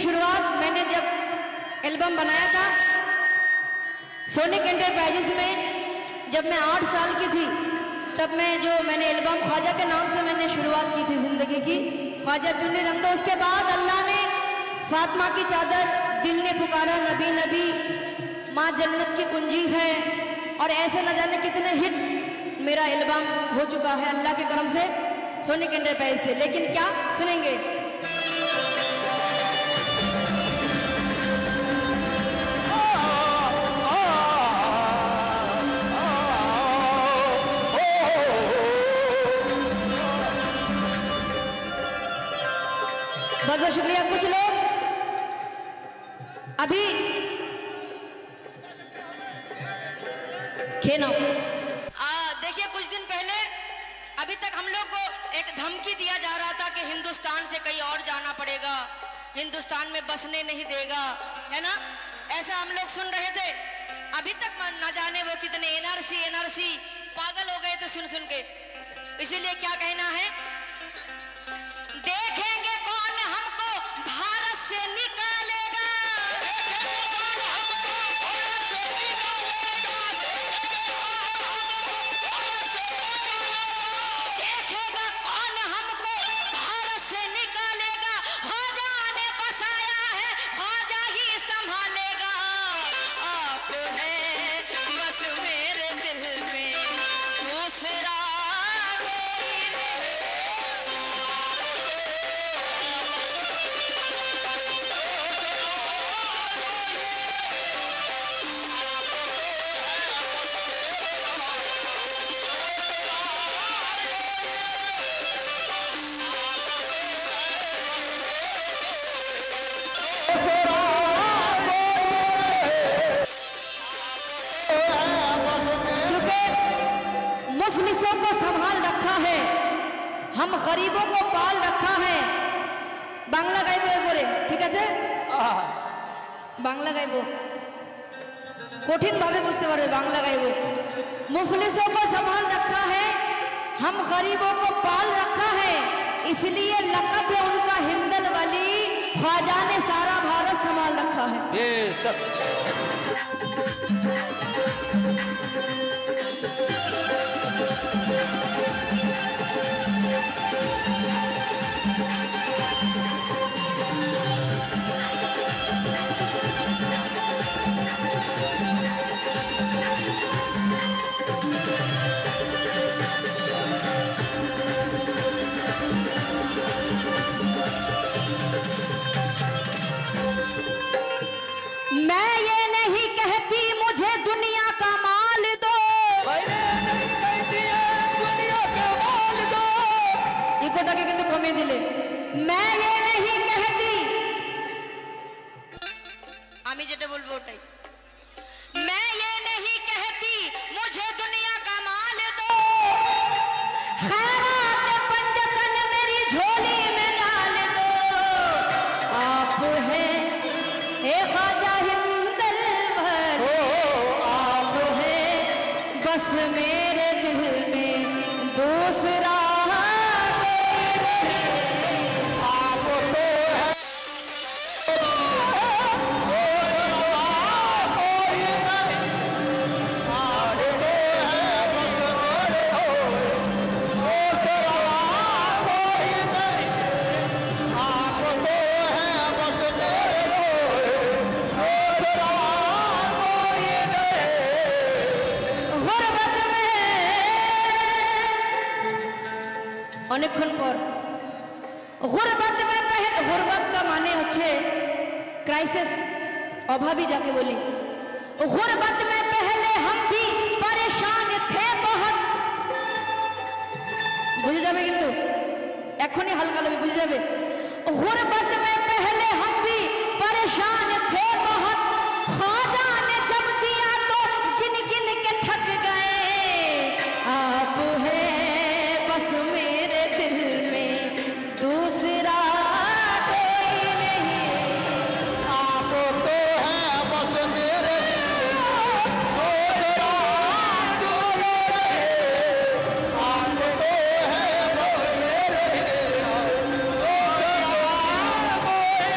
शुरुआत मैंने जब एल्बम बनाया था सोनिक एंटरप्राइजेस में, जब मैं 8 साल की थी, तब मैंने एल्बम ख्वाजा के नाम से मैंने शुरुआत की थी जिंदगी की, ख्वाजा चुन्नी रंग दो। उसके बाद अल्लाह ने फातिमा की चादर, दिल ने पुकारा, नबी नबी, माँ जन्नत की कुंजी है, और ऐसे न जाने कितने हिट मेरा एल्बम हो चुका है अल्लाह के करम से, सोनिक एंटरप्राइज से। लेकिन क्या सुनेंगे, बहुत बहुत शुक्रिया। कुछ लोग अभी देखिए, कुछ दिन पहले अभी तक हम लोग को एक धमकी दिया जा रहा था कि हिंदुस्तान से कहीं और जाना पड़ेगा, हिंदुस्तान में बसने नहीं देगा, है ना, ऐसा हम लोग सुन रहे थे। अभी तक न जाने वो कितने एनआरसी पागल हो गए थे सुन सुन के। इसीलिए क्या कहना है, देखेंगे कौन हमको भारत से निकालेगा, देखेगा कौन हमको भारत से निकालेगा, ख्वाजा ने बसाया है, ख्वाजा ही संभालेगा। आप है बस मेरे दिल में, दूसरा मुफलिसों को संभाल रखा है, हम गरीबों को पाल रखा है। बांग्ला गाइबो एरपरे, ठीक है, बांग्ला गाइबो, कठिन भावे बुझते पारबे, बांग्ला गाइबो। मुफलिसों को संभाल रखा है, हम गरीबों को पाल रखा है, इसलिए लक़ब है उनका हिंदल वली, ख्वाजा ने सारा भारत संभाल रखा है। ये सब मैं ये नहीं कहती मुझे दुनिया का माल दो, दुनिया का माल दो, इकोटाके किन्तु कमे दिले। मैं ये नहीं कहती, आमी जेटा बोलबो ओटाई, मैं ये नहीं कहती मुझे दुनिया का माल दो, खैरात पंजतन मेरी झोली में डाल दो। आप है ख्वाजा हिंदल वली, आप है बस मेरे दिल में, दूसरा অনেকক্ষণ পর गुरबत में पहले, गुरबत का माने होच्छे क्राइसिस, अभावी जाके बोली। गुरबत में पहले हम भी परेशान थे बहुत, बुझे जाबे किन्तु एखोनी हालका लगे बुझे जाबे। गुरबत में पहले हम भी परेशान थे बहुत, ख्वाजा ने जब दिया तो गिन गिन के थक गए। आप है बस मेरे दिल में, दूसरा कोई नहीं। आप तो है बस मेरे दिल में, दूसरा कोई नहीं। आप तो है बस मेरे दिल में, दूसरा कोई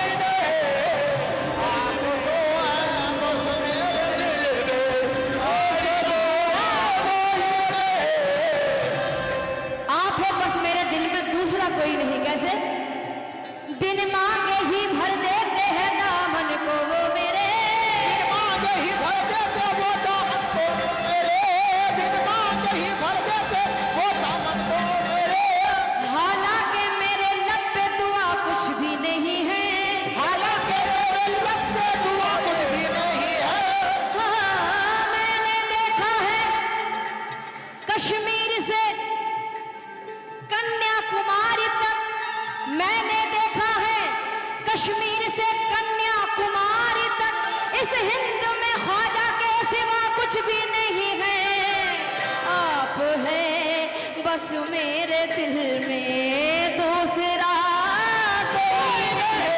कश्मीर से कन्याकुमारी तक इस हिंद में ख्वाजा के सिवा कुछ भी नहीं है। आप है बस मेरे दिल में, दूसरा कोई नहीं।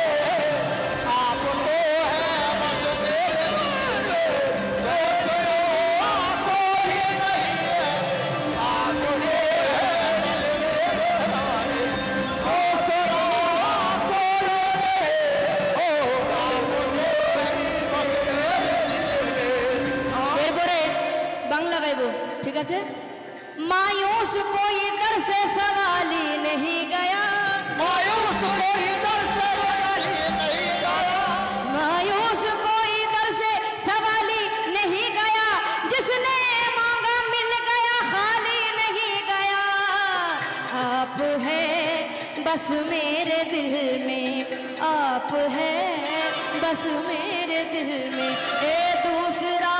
आप तो है बस मेरे दिल में, दूसरा कोई नहीं है। आप तो है बस मेरे दिल में, दूसरा कोई नहीं। ओ आप तो है बस मेरे दिल में। এরপরে বাংলা গাইবো, ঠিক আছে? मायूस कोई दर से सवाली नहीं गया, मायूस कोई दर से सवाली नहीं गया, मायूस कोई दर से सवाली नहीं गया, जिसने मांगा मिल गया खाली नहीं गया। आप है बस मेरे दिल में, आप है बस मेरे दिल में, ए दूसरा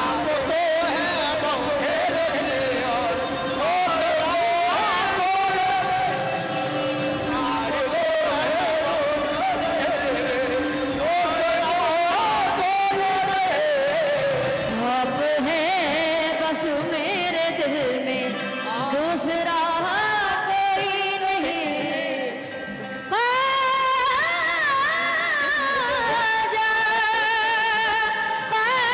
आप तो है बस मेरे दिल में, दूसरा आप है बस मेरे दिल में, दूसरा कोई नहीं। ख्वाजा, ख्वाजा,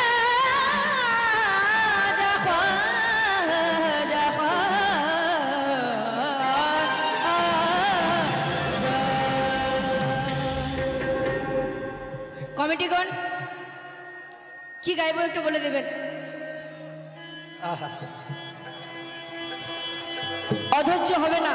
ख्वाजा, ख्वाजा। কমিটিগণ কি গাইবো একটু বলে দেবেন। অধৈর্য হবে না।